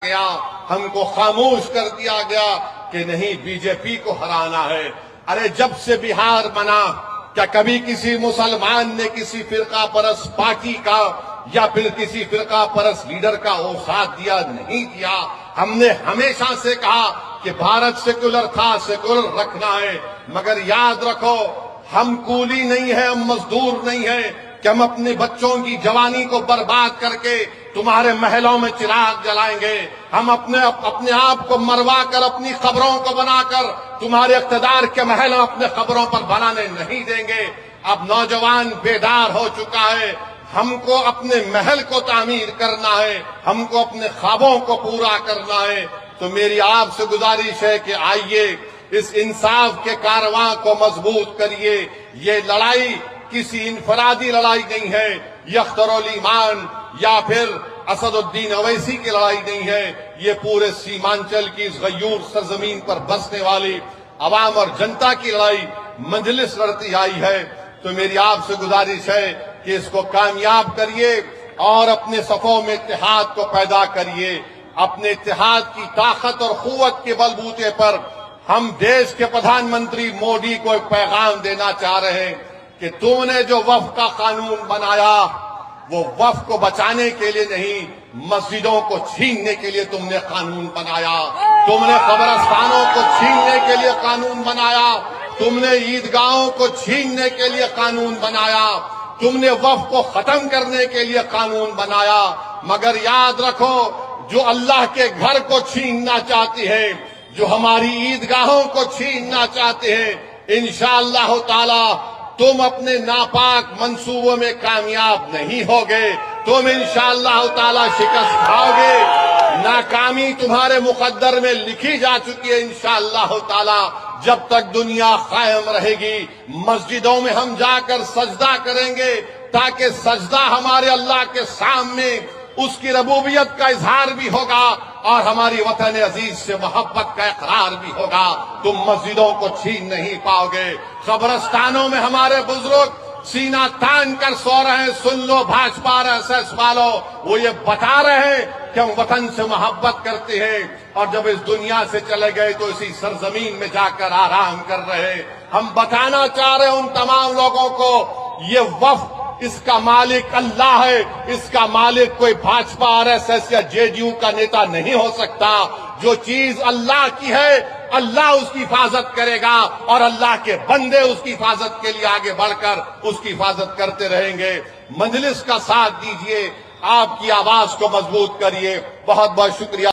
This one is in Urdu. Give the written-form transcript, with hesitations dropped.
گیا، ہم کو خاموش کر دیا گیا کہ نہیں بی جے پی کو ہرانا ہے۔ ارے جب سے بہار بنا کیا کبھی کسی مسلمان نے کسی فرقہ پرست پارٹی کا یا پھر کسی فرقہ پرست لیڈر کا وہ ساتھ دیا؟ نہیں دیا۔ ہم نے ہمیشہ سے کہا کہ بھارت سیکولر تھا، سیکولر رکھنا ہے، مگر یاد رکھو ہم کولی نہیں ہے، ہم مزدور نہیں ہے کہ ہم اپنے بچوں کی جوانی کو برباد کر کے تمہارے محلوں میں چراغ جلائیں گے۔ ہم اپنے آپ کو مروا کر اپنی قبروں کو بنا کر تمہارے اقتدار کے محل اپنے قبروں پر بنانے نہیں دیں گے۔ اب نوجوان بیدار ہو چکا ہے، ہم کو اپنے محل کو تعمیر کرنا ہے، ہم کو اپنے خوابوں کو پورا کرنا ہے۔ تو میری آپ سے گزارش ہے کہ آئیے اس انصاف کے کارواں کو مضبوط کریے۔ یہ لڑائی کسی انفرادی لڑائی نہیں ہے، یہ اختر الایمان یا پھر اسد الدین اویسی کی لڑائی نہیں ہے، یہ پورے سیمانچل کی اس غیور سرزمین پر بسنے والی عوام اور جنتا کی لڑائی مجلس لڑتی آئی ہے۔ تو میری آپ سے گزارش ہے کہ اس کو کامیاب کریے اور اپنے صفوں میں اتحاد کو پیدا کریے۔ اپنے اتحاد کی طاقت اور قوت کے بلبوتے پر ہم دیش کے پردھان منتری مودی کو ایک پیغام دینا چاہ رہے ہیں کہ تم نے جو وقف کا قانون بنایا وہ وقف کو بچانے کے لیے نہیں، مسجدوں کو چھیننے کے لیے تم نے قانون بنایا۔ تم نے قبرستانوں کو چھیننے کے لیے قانون بنایا، تم نے عیدگاہوں کو چھیننے کے لیے قانون بنایا، تم نے وقف کو ختم کرنے کے لیے قانون بنایا۔ مگر یاد رکھو جو اللہ کے گھر کو چھیننا چاہتی ہے، جو ہماری عیدگاہوں کو چھیننا چاہتے ہیں، انشاءاللہ تعالی تم اپنے ناپاک منصوبوں میں کامیاب نہیں ہوگے، تم انشاءاللہ تعالی شکست کھاؤ گے۔ ناکامی تمہارے مقدر میں لکھی جا چکی ہے انشاءاللہ تعالی۔ جب تک دنیا قائم رہے گی مسجدوں میں ہم جا کر سجدہ کریں گے تاکہ سجدہ ہمارے اللہ کے سامنے اس کی ربوبیت کا اظہار بھی ہوگا اور ہماری وطن عزیز سے محبت کا اقرار بھی ہوگا۔ تم مسجدوں کو چھین نہیں پاؤ گے۔ قبرستانوں میں ہمارے بزرگ سینہ تان کر سو رہے ہیں، سن لو بھاجپا RSS والو، وہ یہ بتا رہے ہیں کہ ہم وطن سے محبت کرتے ہیں، اور جب اس دنیا سے چلے گئے تو اسی سرزمین میں جا کر آرام کر رہے ہیں۔ ہم بتانا چاہ رہے ہیں ان تمام لوگوں کو یہ وقف اس کا مالک اللہ ہے، اس کا مالک کوئی بھاجپا RSS یا JDU کا نیتا نہیں ہو سکتا۔ جو چیز اللہ کی ہے اللہ اس کی حفاظت کرے گا اور اللہ کے بندے اس کی حفاظت کے لیے آگے بڑھ کر اس کی حفاظت کرتے رہیں گے۔ مجلس کا ساتھ دیجئے، آپ کی آواز کو مضبوط کریے۔ بہت بہت شکریہ۔